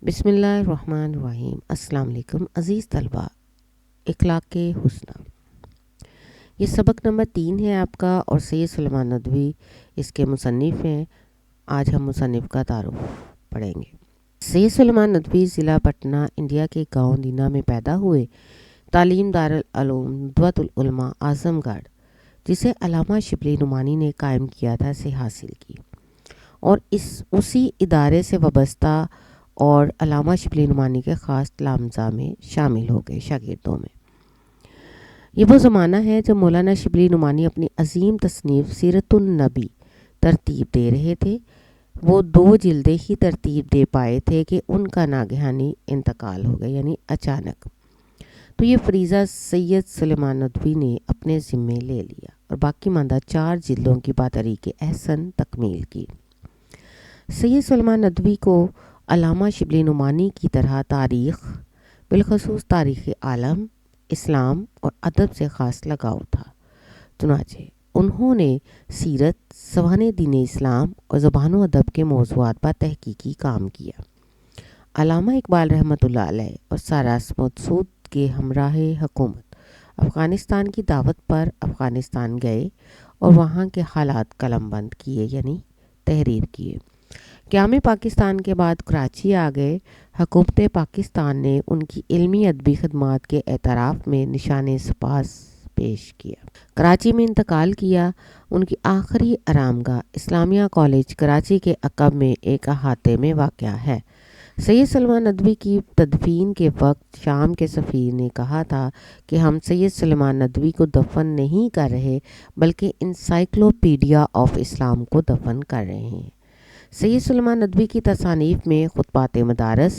بسم اللہ الرحمن الرحیم۔ السلام علیکم عزیز طلبہ، اخلاق حسنہ، یہ سبق نمبر 3 ہے آپ کا، اور سید سلیمان ندوی اس کے مصنف ہیں۔ آج ہم مصنف کا تعارف پڑھیں گے۔ سید سلیمان ندوی ضلع پٹنہ، انڈیا کے گاؤں دینا میں پیدا ہوئے۔ تعلیم دارالعلوم ندوۃ العلماء اعظم گڑھ، جسے علامہ شبلی نعمانی نے قائم کیا تھا، سے حاصل کی، اور اسی ادارے سے وابستہ اور علامہ شبلی نعمانی کے خاص تلامذہ میں شامل ہو گئے شاگردوں میں۔ یہ وہ زمانہ ہے جب مولانا شبلی نعمانی اپنی عظیم تصنیف سیرت النبی ترتیب دے رہے تھے۔ وہ 2 جلدیں ہی ترتیب دے پائے تھے کہ ان کا ناگہانی انتقال ہو گیا، یعنی اچانک۔ تو یہ فریضہ سید سلیمان ندوی نے اپنے ذمے لے لیا اور باقی ماندہ 4 جلدوں کی بطریق احسن تکمیل کی۔ سید سلیمان ندوی کو علامہ شبلی نعمانی کی طرح تاریخ، بالخصوص تاریخ عالم، اسلام اور ادب سے خاص لگاؤ تھا۔ چنانچہ انہوں نے سیرت، سوانح دین اسلام اور زبان و ادب کے موضوعات پر تحقیقی کام کیا۔ علامہ اقبال رحمۃ اللہ علیہ اور ساراس مقصود کے ہمراہ حکومت افغانستان کی دعوت پر افغانستان گئے اور وہاں کے حالات قلم بند کیے، یعنی تحریر کیے۔ قیام پاکستان کے بعد کراچی آ گئے۔ حکومت پاکستان نے ان کی علمی ادبی خدمات کے اعتراف میں نشان سپاس پیش کیا۔ کراچی میں انتقال کیا۔ ان کی آخری آرامگاہ اسلامیہ کالج کراچی کے عقب میں ایک احاطے میں واقع ہے۔ سید سلیمان ندوی کی تدفین کے وقت شام کے سفیر نے کہا تھا کہ ہم سید سلیمان ندوی کو دفن نہیں کر رہے، بلکہ انسائکلوپیڈیا آف اسلام کو دفن کر رہے ہیں۔ سید سلیمان ندوی کی تصانیف میں خطبات مدارس،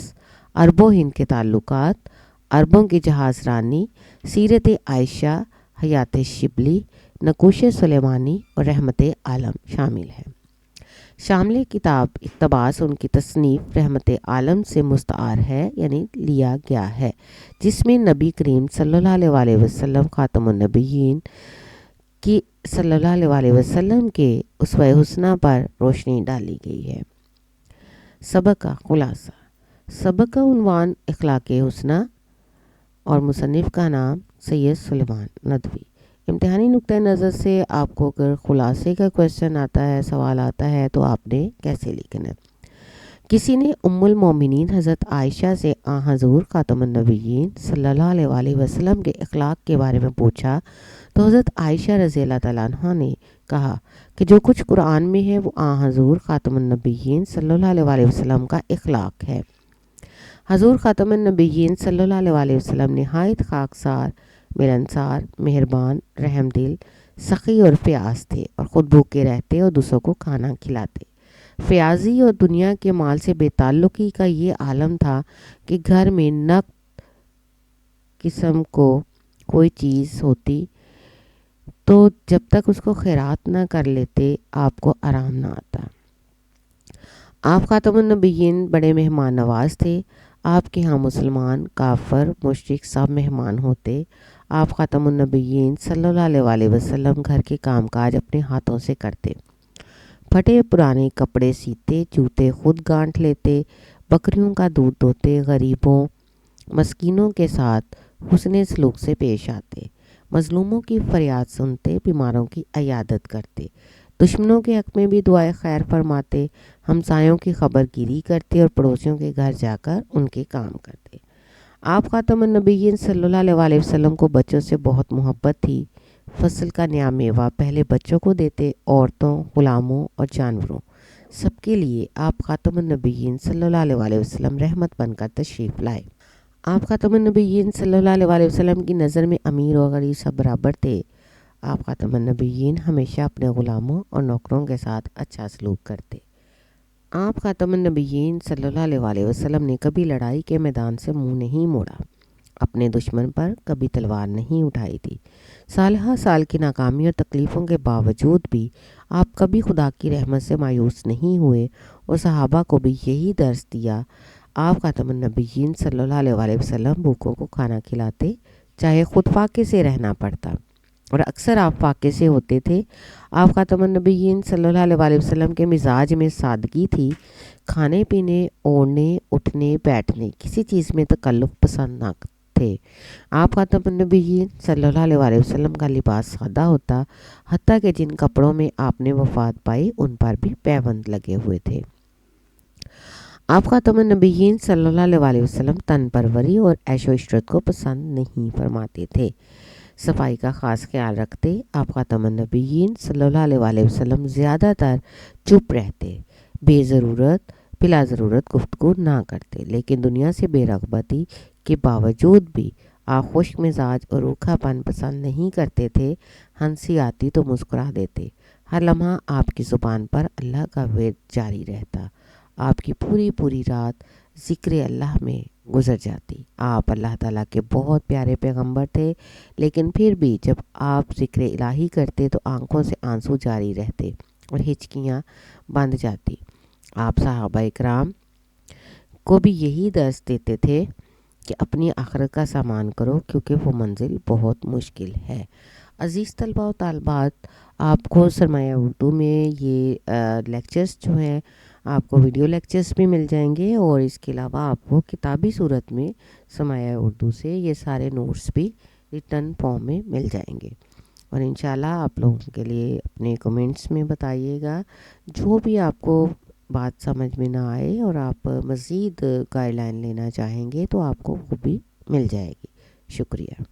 عرب و ہند کے تعلقات، عربوں کی جہاز رانی، سیرت عائشہ، حیات شبلی، نقوش سلیمانی اور رحمت عالم شامل ہے۔ شامل کتاب اقتباس ان کی تصنیف رحمت عالم سے مستعار ہے، یعنی لیا گیا ہے، جس میں نبی کریم صلی اللہ علیہ وسلم خاتم النبیین کی صلی اللہ علیہ وسلم کے اسوہ حسنہ پر روشنی ڈالی گئی ہے۔ سبق کا خلاصہ۔ سبق کا عنوان اخلاق حسنہ اور مصنف کا نام سید سلیمان ندوی۔ امتحانی نقطہ نظر سے آپ کو اگر خلاصے کا کویسچن آتا ہے، سوال آتا ہے، تو آپ نے کیسے لکھنا ہے؟ کسی نے ام المومنین حضرت عائشہ سے حضور خاتم النبیین صلی اللہ علیہ وسلم کے اخلاق کے بارے میں پوچھا، تو حضرت عائشہ رضی اللہ تعالیٰ عنہ نے کہا کہ جو کچھ قرآن میں ہے وہ حضور خاتم النبیین صلی اللہ علیہ وسلم کا اخلاق ہے۔ حضور خاتم النبیین صلی اللہ علیہ وسلم نہایت خاکسار، ملنسار، مہربان، رحم دل، سخی اور فیاض تھے، اور خود بھوکے رہتے اور دوسروں کو کھانا کھلاتے۔ فیاضی اور دنیا کے مال سے بے تعلقی کا یہ عالم تھا کہ گھر میں نقد قسم کو کوئی چیز ہوتی تو جب تک اس کو خیرات نہ کر لیتے آپ کو آرام نہ آتا۔ آپ خاتم النبیین بڑے مہمان نواز تھے۔ آپ کے ہاں مسلمان، کافر، مشرک سب مہمان ہوتے۔ آپ خاتم النبیین صلی اللہ علیہ وسلم گھر کے کام کاج اپنے ہاتھوں سے کرتے، پھٹے پرانے کپڑے سیتے، جوتے خود گانٹھ لیتے، بکریوں کا دودھ دوتے، غریبوں مسکینوں کے ساتھ حسن سلوک سے پیش آتے، مظلوموں کی فریاد سنتے، بیماروں کی عیادت کرتے، دشمنوں کے حق میں بھی دعائے خیر فرماتے، ہمسایوں کی خبر گیری کرتے اور پڑوسیوں کے گھر جا کر ان کے کام کرتے۔ آپ خاتم النبیین صلی اللہ علیہ وسلم کو بچوں سے بہت محبت تھی۔ فصل کا نیا میوہ پہلے بچوں کو دیتے، عورتوں، غلاموں اور جانوروں، سب کے لیے آپ خاتم النبیین صلی اللہ علیہ وسلم رحمت بن کر تشریف لائے۔ آپ خاتم النبیین صلی اللہ علیہ وسلم کی نظر میں امیر و غریب سب برابر تھے۔ آپ خاتم النبیین ہمیشہ اپنے غلاموں اور نوکروں کے ساتھ اچھا سلوک کرتے۔ آپ خاتم النبیین صلی اللہ علیہ وسلم نے کبھی لڑائی کے میدان سے منہ نہیں موڑا، اپنے دشمن پر کبھی تلوار نہیں اٹھائی تھی۔ سالہ سال کی ناکامی اور تکلیفوں کے باوجود بھی آپ کبھی خدا کی رحمت سے مایوس نہیں ہوئے اور صحابہ کو بھی یہی درس دیا۔ آپ خاتم النبیین صلی اللہ علیہ وسلم بھوکوں کو کھانا کھلاتے، چاہے خود فاقے سے رہنا پڑتا۔ اور اکثر آپ واقع سے ہوتے تھے۔ آپ خاتم النبیین صلی اللہ علیہ وسلم کے مزاج میں سادگی تھی۔ کھانے پینے، اوڑھنے، اٹھنے، بیٹھنے، کسی چیز میں تکلف پسند نہ تھے۔ آپ خاتم النبیین صلی اللہ علیہ وسلم کا لباس سادہ ہوتا، حتیٰ کہ جن کپڑوں میں آپ نے وفات پائی ان پر بھی پیوند لگے ہوئے تھے۔ آپ خاتم النبیین صلی اللہ علیہ وسلم تن پروری اور عیش و عشرت کو پسند نہیں فرماتے تھے، صفائی کا خاص خیال رکھتے۔ آپ خاتم النبیین صلی اللہ علیہ وسلم زیادہ تر چپ رہتے، بے ضرورت بلا ضرورت گفتگو نہ کرتے، لیکن دنیا سے بے رغبتی کے باوجود بھی آپ خشک مزاج اور روکھا پن پسند نہیں کرتے تھے۔ ہنسی آتی تو مسکرا دیتے، ہر لمحہ آپ کی زبان پر اللہ کا ورد جاری رہتا، آپ کی پوری رات ذکر اللہ میں گزر جاتی۔ آپ اللہ تعالیٰ کے بہت پیارے پیغمبر تھے، لیکن پھر بھی جب آپ ذکر الہی کرتے تو آنکھوں سے آنسو جاری رہتے اور ہچکیاں بندھ جاتی۔ آپ صحابہ اکرام کو بھی یہی درس دیتے تھے کہ اپنی آخرت کا سامان کرو، کیونکہ وہ منزل بہت مشکل ہے۔ عزیز طلباء و طالبات، آپ کو سرمایہ اردو میں یہ لیکچرز جو ہیں آپ کو ویڈیو لیکچرز بھی مل جائیں گے، اور اس کے علاوہ آپ کو کتابی صورت میں سرمایہ اردو سے یہ سارے نوٹس بھی ریٹن فارم میں مل جائیں گے۔ اور انشاءاللہ آپ لوگوں کے لیے اپنے کمنٹس میں بتائیے گا جو بھی آپ کو بات سمجھ میں نہ آئے اور آپ مزید گائیڈ لائن لینا چاہیں گے تو آپ کو وہ بھی مل جائے گی۔ شکریہ۔